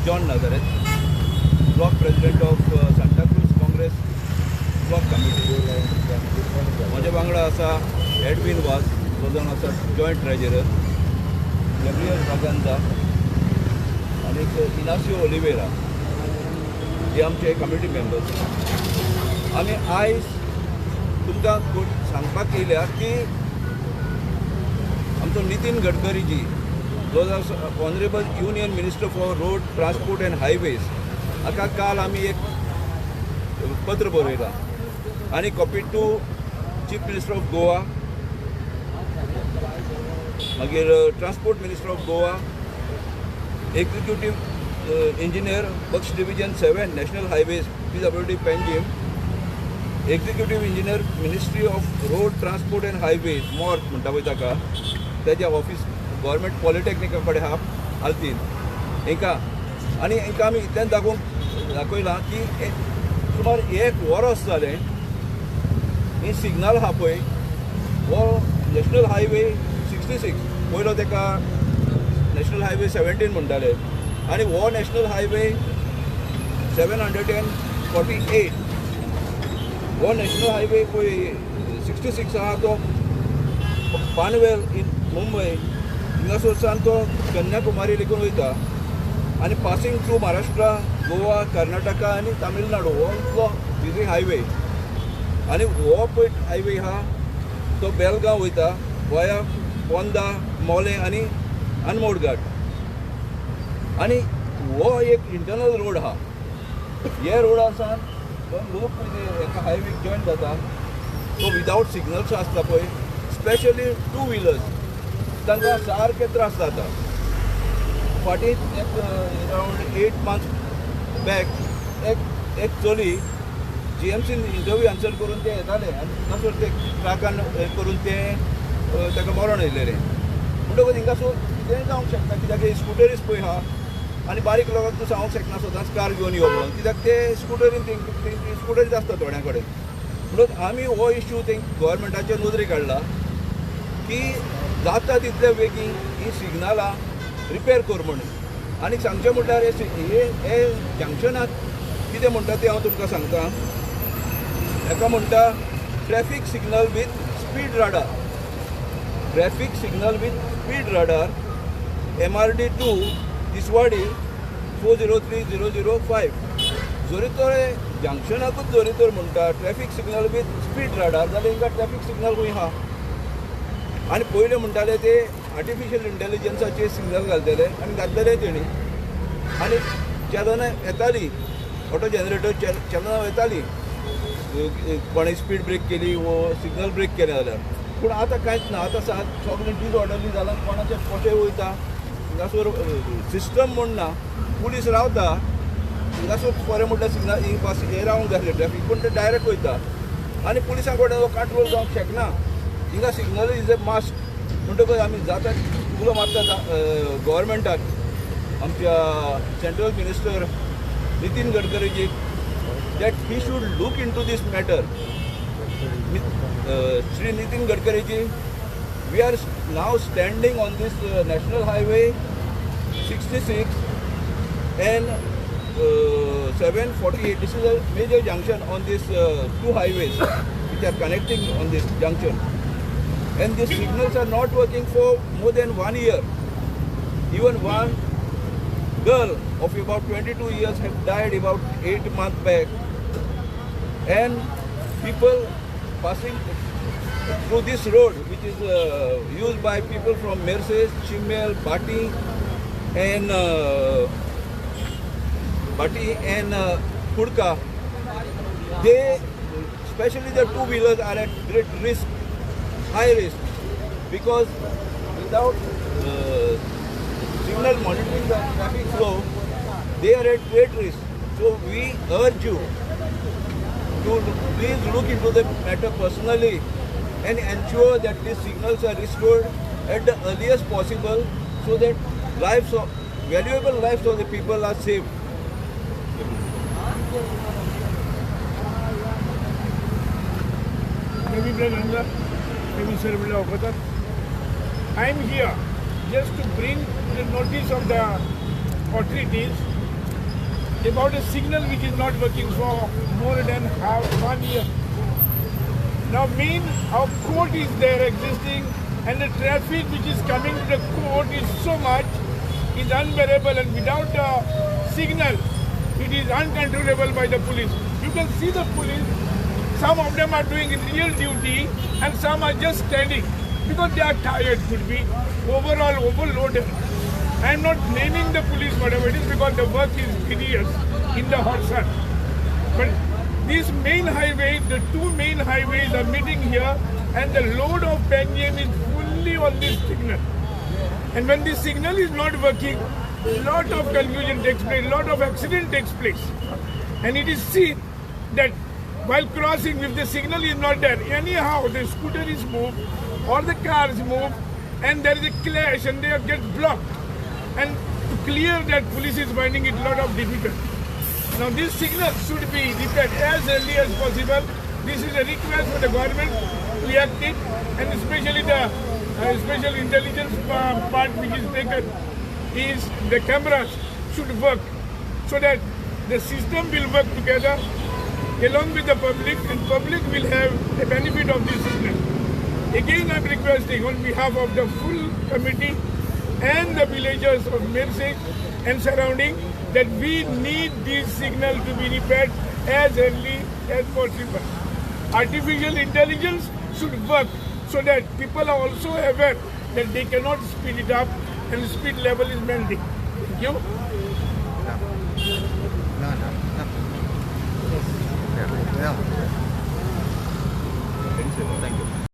John Nazareth, Block President of Santa Cruz Congress Block Committee. माझ्या वांगडा आसा Edwin was, जो जावन आसा जॉयंट ट्रेजरर, गॅब्रियल बागांजा आणि इनासियो ओलिवेरा, हे आमचे कमिटी मेंबर्स. आमी आयज तुमकां सांगपाक येयल्या की आमचो नितीन गडकरी जी, जो honourable union minister for road transport and highways, हाका काल आमी एक पत्र बरयलां आनी copy to chief minister of Goa, मागीर transport minister of Goa, executive engineer works division 7 national highways PWD Panjim, executive engineer ministry of road transport and highways मॉर्क म्हणटा पळय ताका, त्याच्या ऑफिस गव्हर्मेंट पॉलिटेक्निका कडेन आहा हालतीन हांकां. आनी हांकां आमी इतल्यान दाखयलां की सुमार 1 वर्स जालें ही सिग्नल आहा पळय, हो नॅशनल हायवे 66, पयलो ताका नॅशनल हायवे 17 म्हणटाले, आनी हो नॅशनल हायवे 748, हो नॅशनल हायवे पळय 66 आहा तो पानवेल इन मुंबय हिंगासोरसान तो कन्याकुमारी लेकून वयता आनी पासींग थ्रू महाराष्ट्रा, गोवा, कर्नाटका आनी तामिळनाडू हो इतलो बिजी हायवे. आनी हो पळय हायवे आहा तो बेलगांव वयता वाया पोंदा, मोले आनी अनमोड घाट. आनी हो एक इंटरनल रोड आहा. हे रोडासान लोक एका हायवेक जॉयन जाता तो विदावट सिग्नल्स आसता पळय, स्पेशली 2 व्हिलर्स, तांकां सारके त्रास जाता. फाटीं एक अरावंड 8 मंथ्स बॅक एक चली GMCन इंटरव्यू आन्सर करून ते येताले आनी ताचो ते ट्रकान करून ते ताका मरण येयलेलें. म्हणटकूच हिंगासो कितेंय जावंक शकता, कित्याक स्कुटरीज पळय आहा आनी बारीक लोकांक तूं सांगूंक शकना सदांच कार घेवन यो म्हणून, कित्याक ते स्कुटरीन स्कुटरीज आसता थोड्या कडेन. म्हणून आमी हो इश्यू ते गोवोरमेंटाचे नदरेक हाडला की जाता तितले बेगीन ही सिग्नलां रिपेर कर म्हणून. आनी सांगचें म्हटल्यार हे जंक्शनाक कितें म्हणटा तें हांव तुमकां सांगता. हेका म्हणटा traffic signal with speed radar. Traffic signal with speed radar MRD 2 Tiswadi 403005. जरी तर जंक्शनाकूच जरी तर म्हणटा traffic signal with speed radar, जाल्यार हिंगा ट्रॅफीक सिग्नल खंय आहा. आनी पयले म्हणटाले ते आर्टिफिशियल इंटेलिजन्साचे सिग्नल घालतले आनी घातलेले तेणी. आनी चलनां येताली, ऑटो जनरेटर चलनां येताली, कोणें स्पीड ब्रेक केली वो सिग्नल ब्रेक केले जाल्यार. पूण आतां कांयच ना. आतां सगळें डिसऑर्डरली जालां, कोणाचे पोटे वयता, हिंगासोर सिस्टम म्हूण ना. पुलीस रावता हिंगासोर बरें म्हटल्यार सिग्नल ही पास हे रावंक जाय आसलें ट्रॅफीक, पूण ते डायरेक्ट वयता आनी पुलिसां कडेन कंट्रोल जावंक शकना. हिंगा सिग्नल इज ए मास्ट. म्हणटकूच आमी जाता उलो मारता गोवोरमेंटाक, आमच्या central minister Nitin गडकरीजी, that he should look into this matter. Shri Nitin Gadkariji, we are now standing on this National Highway 66 and 748. This is a major junction on these 2 highways which are connecting on this junction. And these signals are not working for more than 1 year. Even one girl of about 22 years had died about 8 months back. And people passing through this road, which is used by people from Merces, Chimel, Bati and Purka, they, especially the 2-wheelers, are at great risk, high risk, because without signal monitoring the traffic flow, they are at great risk. So we urge you to please look into the matter personally and ensure that these signals are restored at the earliest possible so that valuable lives of the people are saved. I am here just to bring the notice of the authorities about a signal which is not working for more than half 1 year. Now our court is there existing, and the traffic which is coming to the court is so much, is unbearable, and without a signal, it is uncontrollable by the police. You can see the police, some of them are doing real duty and some are just standing because they are tired, could be overall overloaded. I am not blaming the police whatever it is because the work is tedious in the hot sun. But these main highways, the two main highways are meeting here, and the load of Panjim is fully on this signal. And when this signal is not working, lot of confusion takes place, lot of accident takes place. And it is seen that while crossing, if the signal is not there, anyhow the scooter is moved or the car is moved, and there is a clash and they get blocked. And to clear that, police is finding it a lot of difficult. Now this signal should be repaired as early as possible. This is a request for the government to react it, and especially the special intelligence part which is taken is the cameras should work so that the system will work together along with the public, and public will have the benefit of this signal. Again, I am requesting on behalf of the full committee and the villagers of Mirsik and surrounding that we need this signal to be repaired as early as possible. Artificial intelligence should work so that people are also aware that they cannot speed it up and speed level is maintained. Thank you. No. Thank you.